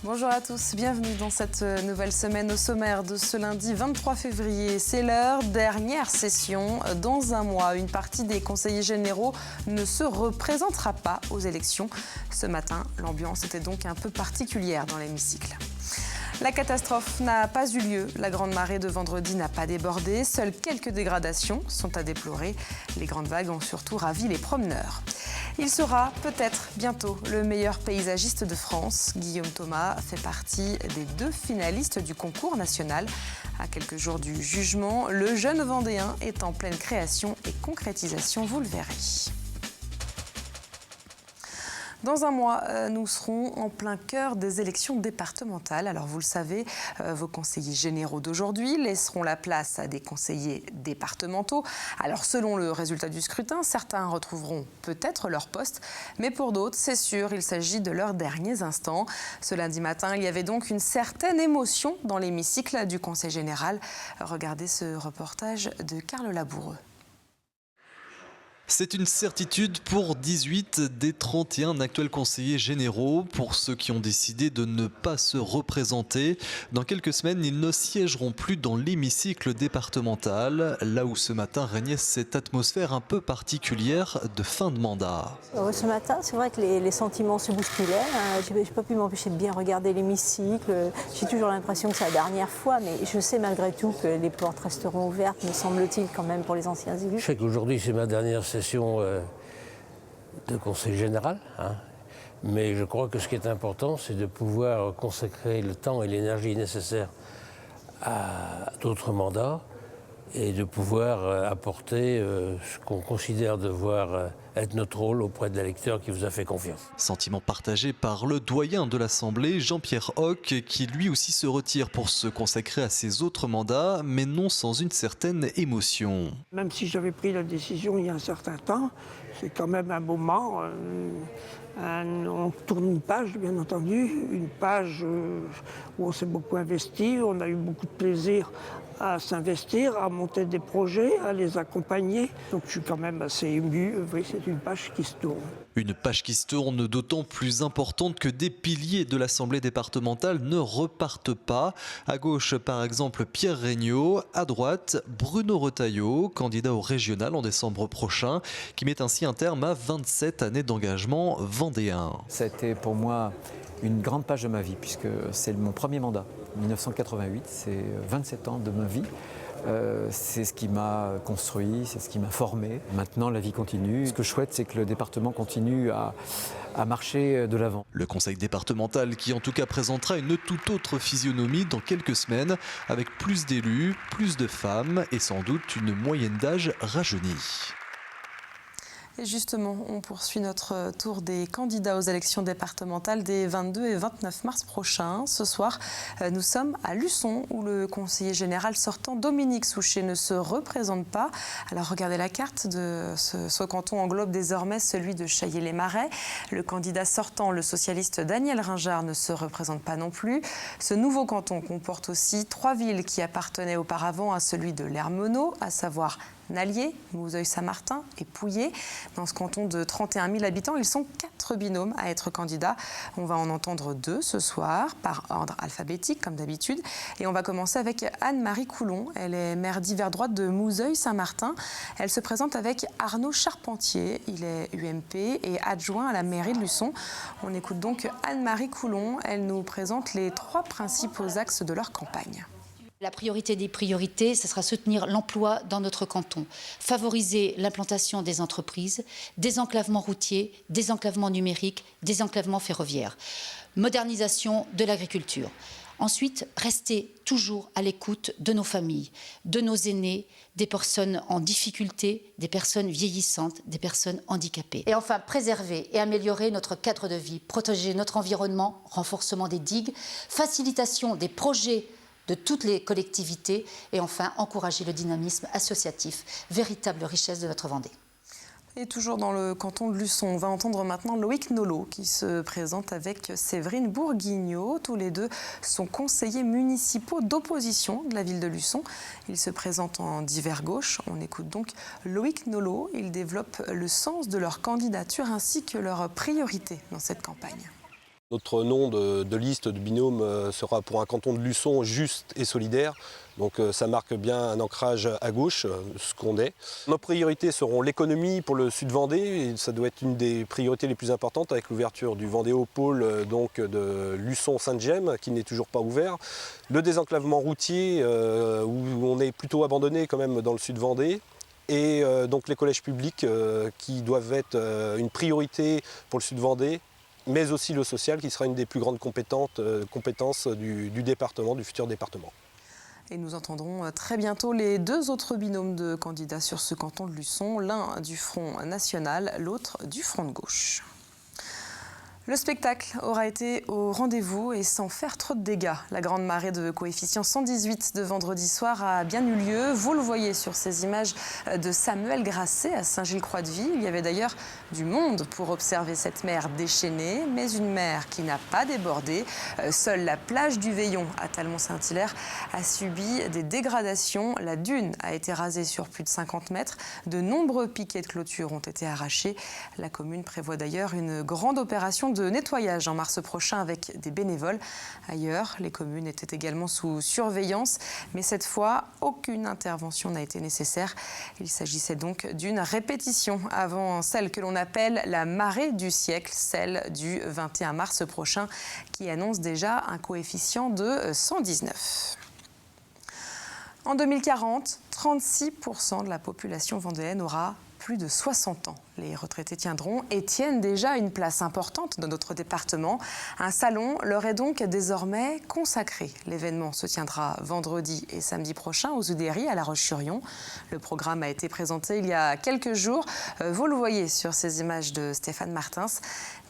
Bonjour à tous, bienvenue dans cette nouvelle semaine. Au sommaire de ce lundi 23 février. C'est leur dernière session. Dans un mois, une partie des conseillers généraux ne se représentera pas aux élections. Ce matin, l'ambiance était donc un peu particulière dans l'hémicycle. La catastrophe n'a pas eu lieu. La grande marée de vendredi n'a pas débordé. Seules quelques dégradations sont à déplorer. Les grandes vagues ont surtout ravi les promeneurs. Il sera peut-être bientôt le meilleur paysagiste de France. Guillaume Thomas fait partie des 2 finalistes du concours national. À quelques jours du jugement, le jeune Vendéen est en pleine création et concrétisation, vous le verrez. Dans un mois, nous serons en plein cœur des élections départementales. Alors vous le savez, vos conseillers généraux d'aujourd'hui laisseront la place à des conseillers départementaux. Alors selon le résultat du scrutin, certains retrouveront peut-être leur poste, mais pour d'autres, c'est sûr, il s'agit de leurs derniers instants. Ce lundi matin, il y avait donc une certaine émotion dans l'hémicycle du Conseil général. Regardez ce reportage de Carl Laboureux. C'est une certitude pour 18 des 31 actuels conseillers généraux. Pour ceux qui ont décidé de ne pas se représenter, dans quelques semaines, ils ne siégeront plus dans l'hémicycle départemental, là où ce matin régnait cette atmosphère un peu particulière de fin de mandat. Ce matin, c'est vrai que les sentiments se bousculaient. Je n'ai pas pu m'empêcher de bien regarder l'hémicycle. J'ai toujours l'impression que c'est la dernière fois, mais je sais malgré tout que les portes resteront ouvertes, me semble-t-il, quand même pour les anciens élus. Je sais qu'aujourd'hui, c'est ma dernière session de conseil général, mais je crois que ce qui est important, c'est de pouvoir consacrer le temps et l'énergie nécessaires à d'autres mandats et de pouvoir apporter ce qu'on considère devoir être notre rôle auprès de l'électeur qui vous a fait confiance. Sentiment partagé par le doyen de l'Assemblée, Jean-Pierre Hoc, qui lui aussi se retire pour se consacrer à ses autres mandats, mais non sans une certaine émotion. Même si j'avais pris la décision il y a un certain temps, c'est quand même un moment. On tourne une page, bien entendu, une page où on s'est beaucoup investi, on a eu beaucoup de plaisir à s'investir, à monter des projets, à les accompagner. Donc je suis quand même assez ému. Oui, c'est une page qui se tourne. Une page qui se tourne d'autant plus importante que des piliers de l'Assemblée départementale ne repartent pas. À gauche, par exemple, Pierre Regnault. À droite, Bruno Retailleau, candidat au régional en décembre prochain, qui met ainsi un terme à 27 années d'engagement vendéen. Ça a été pour moi une grande page de ma vie, puisque c'est mon premier mandat. 1988, c'est 27 ans de ma vie. C'est ce qui m'a construit, c'est ce qui m'a formé. Maintenant, la vie continue. Ce que je souhaite, c'est que le département continue à marcher de l'avant. Le conseil départemental qui en tout cas présentera une toute autre physionomie dans quelques semaines, avec plus d'élus, plus de femmes et sans doute une moyenne d'âge rajeunie. Et justement, on poursuit notre tour des candidats aux élections départementales des 22 et 29 mars prochains. Ce soir, nous sommes à Luçon, où le conseiller général sortant Dominique Souchet ne se représente pas. Alors regardez la carte de ce canton englobe désormais celui de Chaillé-les-Marais. Le candidat sortant, le socialiste Daniel Ringard, ne se représente pas non plus. Ce nouveau canton comporte aussi 3 villes qui appartenaient auparavant à celui de l'Hermenot, à savoir Nallier, Mouzeuil-Saint-Martin et Pouillé. Dans ce canton de 31 000 habitants, ils sont 4 binômes à être candidats. On va en entendre 2 ce soir, par ordre alphabétique, comme d'habitude. Et on va commencer avec Anne-Marie Coulon. Elle est maire d'hiver droite de Mouzeuil-Saint-Martin. Elle se présente avec Arnaud Charpentier. Il est UMP et adjoint à la mairie de Luçon. On écoute donc Anne-Marie Coulon. Elle nous présente les 3 principaux axes de leur campagne. La priorité des priorités, ce sera soutenir l'emploi dans notre canton, favoriser l'implantation des entreprises, désenclavement routier, désenclavement numérique, désenclavement ferroviaire, modernisation de l'agriculture. Ensuite, rester toujours à l'écoute de nos familles, de nos aînés, des personnes en difficulté, des personnes vieillissantes, des personnes handicapées. Et enfin, préserver et améliorer notre cadre de vie, protéger notre environnement, renforcement des digues, facilitation des projets de toutes les collectivités et enfin encourager le dynamisme associatif, véritable richesse de notre Vendée. Et toujours dans le canton de Luçon, on va entendre maintenant Loïc Nolot qui se présente avec Séverine Bourguignot. Tous les 2 sont conseillers municipaux d'opposition de la ville de Luçon. Ils se présentent en divers gauche. On écoute donc Loïc Nolot. Ils développent le sens de leur candidature ainsi que leurs priorités dans cette campagne. Notre nom de liste de binôme sera pour un canton de Luçon juste et solidaire. Donc ça marque bien un ancrage à gauche, ce qu'on est. Nos priorités seront l'économie pour le sud Vendée. Et ça doit être une des priorités les plus importantes avec l'ouverture du Vendéopôle donc de Luçon-Sainte-Gemme qui n'est toujours pas ouvert. Le désenclavement routier où on est plutôt abandonné quand même dans le sud Vendée. Et donc les collèges publics qui doivent être une priorité pour le sud Vendée, mais aussi le social qui sera une des plus grandes compétences du département, du futur département. Et nous entendrons très bientôt les deux autres binômes de candidats sur ce canton de Luçon, l'un du Front National, l'autre du Front de Gauche. Le spectacle aura été au rendez-vous et sans faire trop de dégâts. La grande marée de coefficient 118 de vendredi soir a bien eu lieu. Vous le voyez sur ces images de Samuel Grasset à Saint-Gilles-Croix-de-Vie. Il y avait d'ailleurs du monde pour observer cette mer déchaînée, mais une mer qui n'a pas débordé. Seule la plage du Veillon à Talmont-Saint-Hilaire a subi des dégradations. La dune a été rasée sur plus de 50 mètres. De nombreux piquets de clôture ont été arrachés. La commune prévoit d'ailleurs une grande opération de nettoyage en mars prochain avec des bénévoles. Ailleurs, les communes étaient également sous surveillance, mais cette fois, aucune intervention n'a été nécessaire. Il s'agissait donc d'une répétition avant celle que l'on appelle la marée du siècle, celle du 21 mars prochain, qui annonce déjà un coefficient de 119. En 2040, 36% de la population vendéenne aura plus de 60 ans. Les retraités tiendront et tiennent déjà une place importante dans notre département. Un salon leur est donc désormais consacré. L'événement se tiendra vendredi et samedi prochain aux Oudéries à La Roche-sur-Yon. Le programme a été présenté il y a quelques jours. Vous le voyez sur ces images de Stéphane Martins.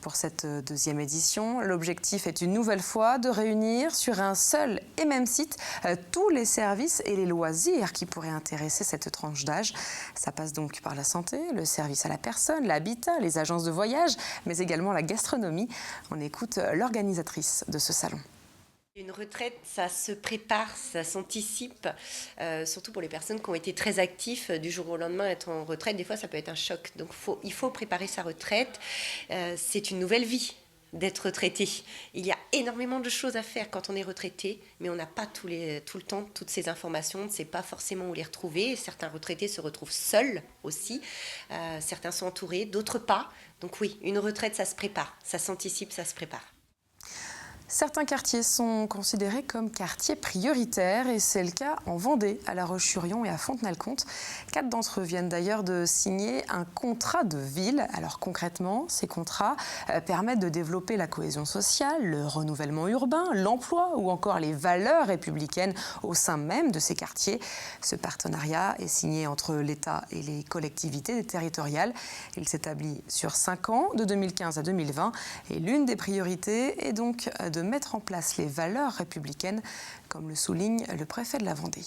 Pour cette deuxième édition, l'objectif est une nouvelle fois de réunir sur un seul et même site tous les services et les loisirs qui pourraient intéresser cette tranche d'âge. Ça passe donc par la santé, le service à la personne, l'habitat, les agences de voyage, mais également la gastronomie. On écoute l'organisatrice de ce salon. Une retraite, ça se prépare, ça s'anticipe, surtout pour les personnes qui ont été très actifs du jour au lendemain. Être en retraite, des fois, ça peut être un choc. Donc, il faut préparer sa retraite. C'est une nouvelle vie d'être retraité. Il y a énormément de choses à faire quand on est retraité, mais on n'a pas tout le temps toutes ces informations. On ne sait pas forcément où les retrouver. Certains retraités se retrouvent seuls aussi. Certains sont entourés, d'autres pas. Donc oui, une retraite, ça se prépare. Ça s'anticipe, ça se prépare. Certains quartiers sont considérés comme quartiers prioritaires et c'est le cas en Vendée, à La Roche-sur-Yon et à Fontenay-le-Comte. 4 d'entre eux viennent d'ailleurs de signer un contrat de ville. Alors concrètement, ces contrats permettent de développer la cohésion sociale, le renouvellement urbain, l'emploi ou encore les valeurs républicaines au sein même de ces quartiers. Ce partenariat est signé entre l'État et les collectivités territoriales. Il s'établit sur 5 ans, de 2015 à 2020. Et l'une des priorités est donc de mettre en place les valeurs républicaines, comme le souligne le préfet de la Vendée.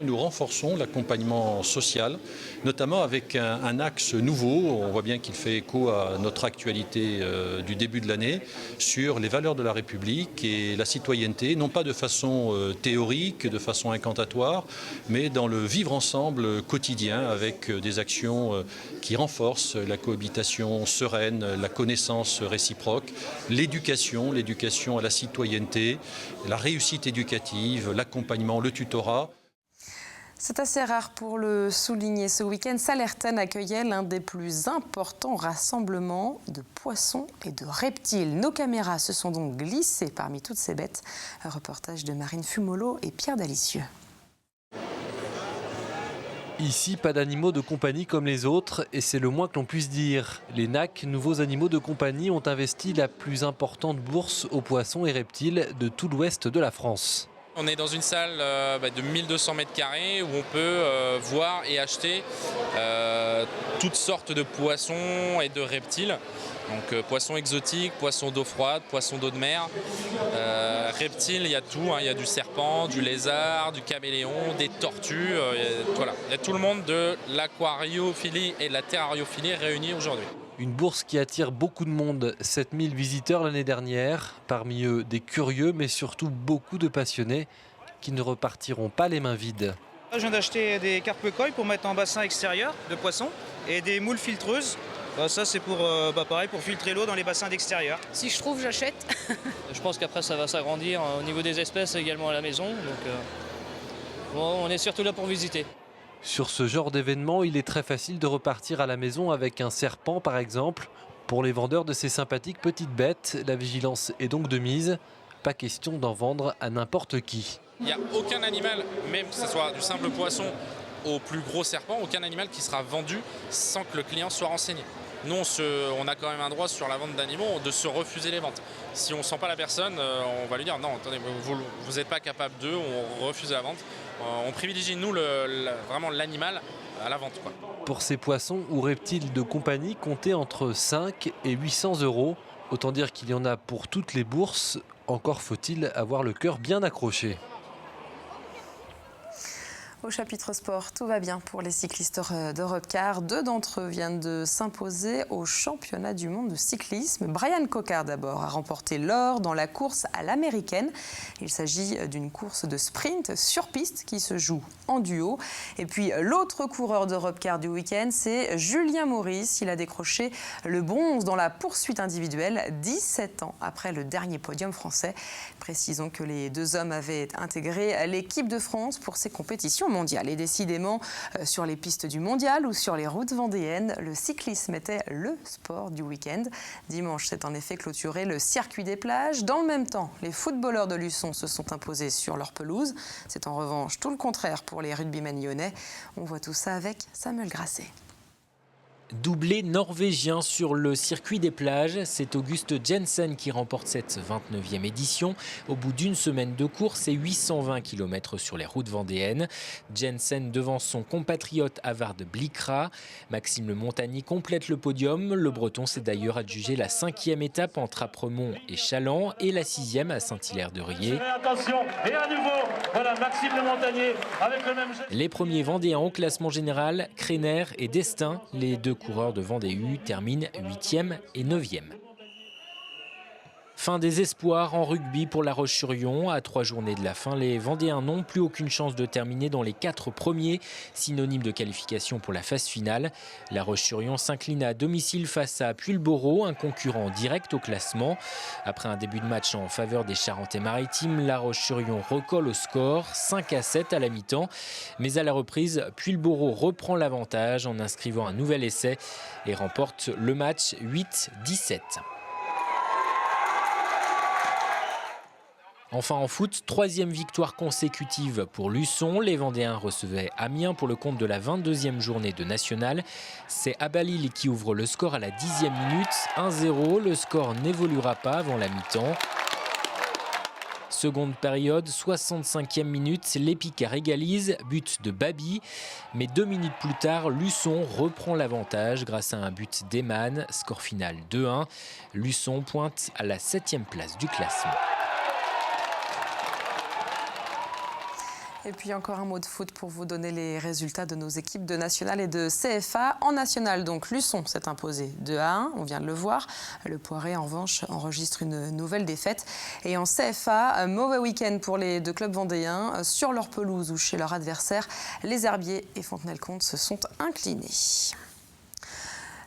Nous renforçons l'accompagnement social, notamment avec un axe nouveau. On voit bien qu'il fait écho à notre actualité du début de l'année sur les valeurs de la République et la citoyenneté, non pas de façon théorique, de façon incantatoire, mais dans le vivre ensemble quotidien avec des actions qui renforcent la cohabitation sereine, la connaissance réciproque, l'éducation à la citoyenneté, la réussite éducative, l'accompagnement, le tutorat. C'est assez rare pour le souligner. Ce week-end, Sallertaine accueillait l'un des plus importants rassemblements de poissons et de reptiles. Nos caméras se sont donc glissées parmi toutes ces bêtes. Un reportage de Marine Fumolo et Pierre Dalicieux. Ici, pas d'animaux de compagnie comme les autres, et c'est le moins que l'on puisse dire. Les NAC, nouveaux animaux de compagnie, ont investi la plus importante bourse aux poissons et reptiles de tout l'ouest de la France. On est dans une salle de 1200 mètres carrés où on peut voir et acheter toutes sortes de poissons et de reptiles. Donc poissons exotiques, poissons d'eau froide, poissons d'eau de mer. Reptiles, il y a tout, il y a du serpent, du lézard, du caméléon, des tortues. Voilà. Il y a tout le monde de l'aquariophilie et de la terrariophilie réunis aujourd'hui. Une bourse qui attire beaucoup de monde, 7000 visiteurs l'année dernière. Parmi eux, des curieux, mais surtout beaucoup de passionnés qui ne repartiront pas les mains vides. Je viens d'acheter des carpe koi pour mettre en bassin extérieur de poissons et des moules filtreuses Ça c'est pour, pareil, pour filtrer l'eau dans les bassins d'extérieur. Si je trouve, j'achète. Je pense qu'après ça va s'agrandir au niveau des espèces également à la maison. Donc bon, on est surtout là pour visiter. Sur ce genre d'événement, il est très facile de repartir à la maison avec un serpent par exemple. Pour les vendeurs de ces sympathiques petites bêtes, la vigilance est donc de mise. Pas question d'en vendre à n'importe qui. Il n'y a aucun animal, même que ce soit du simple poisson au plus gros serpent, aucun animal qui sera vendu sans que le client soit renseigné. Nous, on a quand même un droit sur la vente d'animaux de se refuser les ventes. Si on ne sent pas la personne, on va lui dire non, attendez, vous n'êtes pas capable d'eux, on refuse la vente. On privilégie, nous, vraiment l'animal à la vente, quoi. Pour ces poissons ou reptiles de compagnie, comptez entre 5 et 800 €. Autant dire qu'il y en a pour toutes les bourses. Encore faut-il avoir le cœur bien accroché. Au chapitre sport, tout va bien pour les cyclistes d'Europecar. 2 d'entre eux viennent de s'imposer au championnat du monde de cyclisme. Brian Cocard d'abord a remporté l'or dans la course à l'américaine. Il s'agit d'une course de sprint sur piste qui se joue en duo. Et puis l'autre coureur d'Europecar du week-end, c'est Julien Maurice. Il a décroché le bronze dans la poursuite individuelle 17 ans après le dernier podium français. Précisons que les 2 hommes avaient intégré l'équipe de France pour ces compétitions mondiales. Et décidément, sur les pistes du mondial ou sur les routes vendéennes, le cyclisme était le sport du week-end. Dimanche s'est en effet clôturé le circuit des plages. Dans le même temps, les footballeurs de Luçon se sont imposés sur leur pelouse. C'est en revanche tout le contraire pour les rugbymen lyonnais. On voit tout ça avec Samuel Grasset. Doublé norvégien sur le circuit des plages, c'est Auguste Jensen qui remporte cette 29e édition. Au bout d'une semaine de course et 820 km sur les routes vendéennes. Jensen devance son compatriote Havard Blikra. Maxime Le Montagny complète le podium. Le Breton s'est d'ailleurs adjugé la 5e étape entre Apremont et Chaland et la 6e à Saint-Hilaire-de-Riez. Attention, et à nouveau, voilà Maxime Le Montagny avec le même geste. Les premiers Vendéens au classement général, Krener et Destin, les 2 coureurs de Vendée U terminent 8e et 9e. Fin des espoirs en rugby pour La Roche-sur-Yon. À 3 journées de la fin, les Vendéens n'ont plus aucune chance de terminer dans les 4 premiers, synonyme de qualification pour la phase finale. La Roche-sur-Yon s'incline à domicile face à Puyllboro, un concurrent direct au classement. Après un début de match en faveur des Charentais-Maritimes, La Roche-sur-Yon recolle au score, 5-7 à la mi-temps. Mais à la reprise, Puyllboro reprend l'avantage en inscrivant un nouvel essai et remporte le match 8-17. Enfin en foot, 3e victoire consécutive pour Luçon. Les Vendéens recevaient Amiens pour le compte de la 22e journée de National. C'est Abalil qui ouvre le score à la 10e minute. 1-0, le score n'évoluera pas avant la mi-temps. Seconde période, 65e minute, les Picards égalisent, but de Babi. Mais 2 minutes plus tard, Luçon reprend l'avantage grâce à un but d'Eman. Score final 2-1. Luçon pointe à la 7e place du classement. Et puis encore un mot de foot pour vous donner les résultats de nos équipes de National et de CFA. En National, donc, Luçon s'est imposé 2-1, on vient de le voir. Le Poiré, en revanche, enregistre une nouvelle défaite. Et en CFA, un mauvais week-end pour les 2 clubs vendéens. Sur leur pelouse ou chez leur adversaire, les Herbiers et Fontenay-le-Comte se sont inclinés.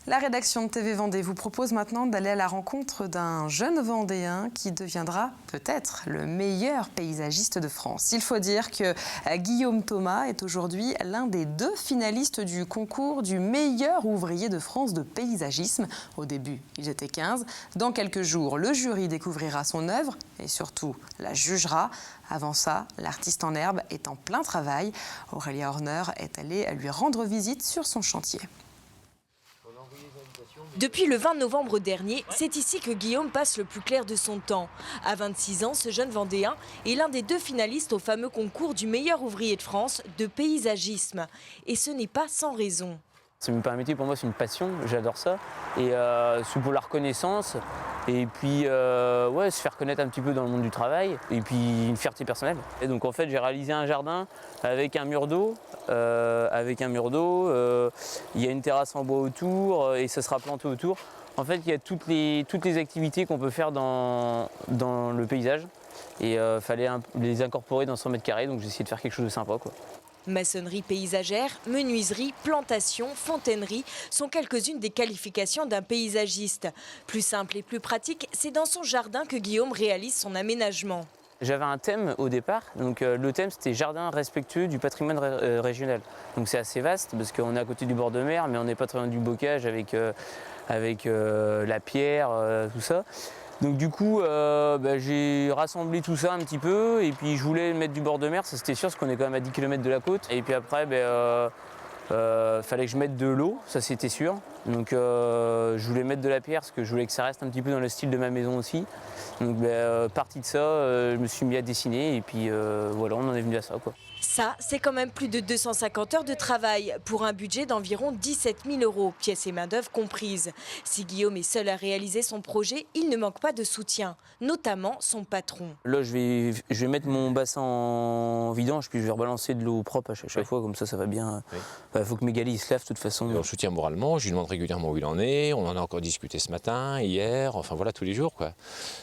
La rédaction de TV Vendée vous propose maintenant d'aller à la rencontre d'un jeune Vendéen qui deviendra peut-être le meilleur paysagiste de France. Il faut dire que Guillaume Thomas est aujourd'hui l'un des 2 finalistes du concours du meilleur ouvrier de France de paysagisme. Au début, ils étaient 15. Dans quelques jours, le jury découvrira son œuvre et surtout la jugera. Avant ça, l'artiste en herbe est en plein travail. Aurélia Horner est allée lui rendre visite sur son chantier. Depuis le 20 novembre dernier, c'est ici que Guillaume passe le plus clair de son temps. À 26 ans, ce jeune Vendéen est l'un des 2 finalistes au fameux concours du meilleur ouvrier de France de paysagisme. Et ce n'est pas sans raison. C'est même pas un métier, pour moi c'est une passion, j'adore ça. Et c'est pour la reconnaissance et puis se faire connaître un petit peu dans le monde du travail et puis une fierté personnelle. Et donc en fait j'ai réalisé un jardin avec un mur d'eau. Il y a une terrasse en bois autour et ça sera planté autour. En fait il y a toutes les activités qu'on peut faire dans le paysage et fallait les incorporer dans 100 mètres carrés, donc j'ai essayé de faire quelque chose de sympa, quoi. Maçonnerie paysagère, menuiserie, plantation, fontainerie sont quelques-unes des qualifications d'un paysagiste. Plus simple et plus pratique, c'est dans son jardin que Guillaume réalise son aménagement. J'avais un thème au départ, donc le thème c'était jardin respectueux du patrimoine régional. Donc c'est assez vaste parce qu'on est à côté du bord de mer, mais on n'est pas très loin du bocage avec la pierre, tout ça. Donc du coup, j'ai rassemblé tout ça un petit peu et puis je voulais mettre du bord de mer, ça c'était sûr parce qu'on est quand même à 10 km de la côte. Et puis après, fallait que je mette de l'eau, ça c'était sûr. Donc je voulais mettre de la pierre parce que je voulais que ça reste un petit peu dans le style de ma maison aussi. Donc partie de ça, je me suis mis à dessiner et puis voilà, on en est venu à ça, quoi. Ça, c'est quand même plus de 250 heures de travail pour un budget d'environ 17 000 €, pièces et main-d'œuvre comprises. Si Guillaume est seul à réaliser son projet, il ne manque pas de soutien, notamment son patron. Là, je vais mettre mon bassin en vidange, puis je vais rebalancer de l'eau propre à chaque fois, comme ça va bien. Il faut que Mégali se lave de toute façon. On le soutient moralement, je lui demande régulièrement où il en est, on en a encore discuté ce matin, hier, enfin voilà, tous les jours, quoi.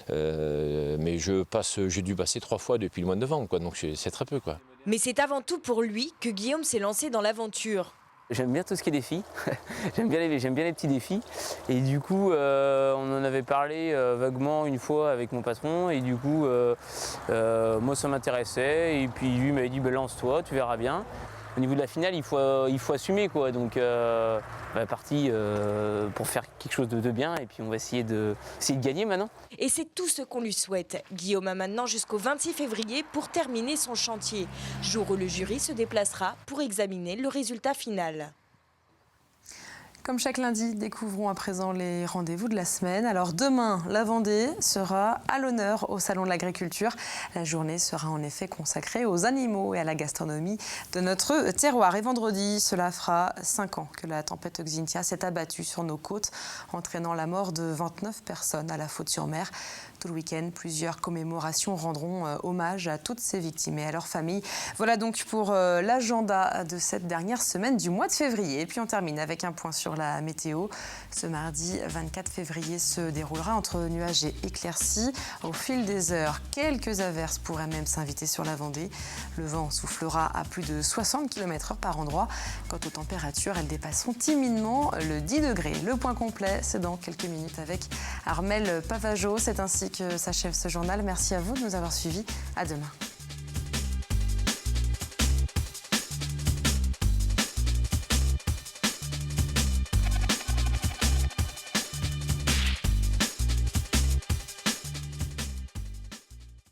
Mais j'ai dû passer 3 fois depuis le mois de novembre, quoi, donc c'est très peu, quoi. Mais c'est avant tout pour lui que Guillaume s'est lancé dans l'aventure. J'aime bien tout ce qui est défi, j'aime bien les petits défis. Et du coup, on en avait parlé vaguement une fois avec mon patron. Et du coup, moi ça m'intéressait. Et puis lui m'avait dit, lance-toi, tu verras bien. Au niveau de la finale, il faut assumer, quoi. Donc, parti pour faire quelque chose de bien. Et puis on va essayer de gagner maintenant. Et c'est tout ce qu'on lui souhaite. Guillaume a maintenant jusqu'au 26 février pour terminer son chantier. Jour où le jury se déplacera pour examiner le résultat final. Comme chaque lundi, découvrons à présent les rendez-vous de la semaine. Alors demain, la Vendée sera à l'honneur au Salon de l'Agriculture. La journée sera en effet consacrée aux animaux et à la gastronomie de notre terroir. Et vendredi, cela fera 5 ans que la tempête Xynthia s'est abattue sur nos côtes, entraînant la mort de 29 personnes à la Faute-sur-Mer. Tout le week-end, plusieurs commémorations rendront hommage à toutes ces victimes et à leurs familles. Voilà donc pour l'agenda de cette dernière semaine du mois de février. Et puis on termine avec un point sur la météo. Ce mardi 24 février se déroulera entre nuages et éclaircies. Au fil des heures, quelques averses pourraient même s'inviter sur la Vendée. Le vent soufflera à plus de 60 km/h par endroit. Quant aux températures, elles dépasseront timidement le 10 degrés. Le point complet, c'est dans quelques minutes avec Armelle Pavageau. C'est ainsi que s'achève ce journal. Merci à vous de nous avoir suivis. À demain.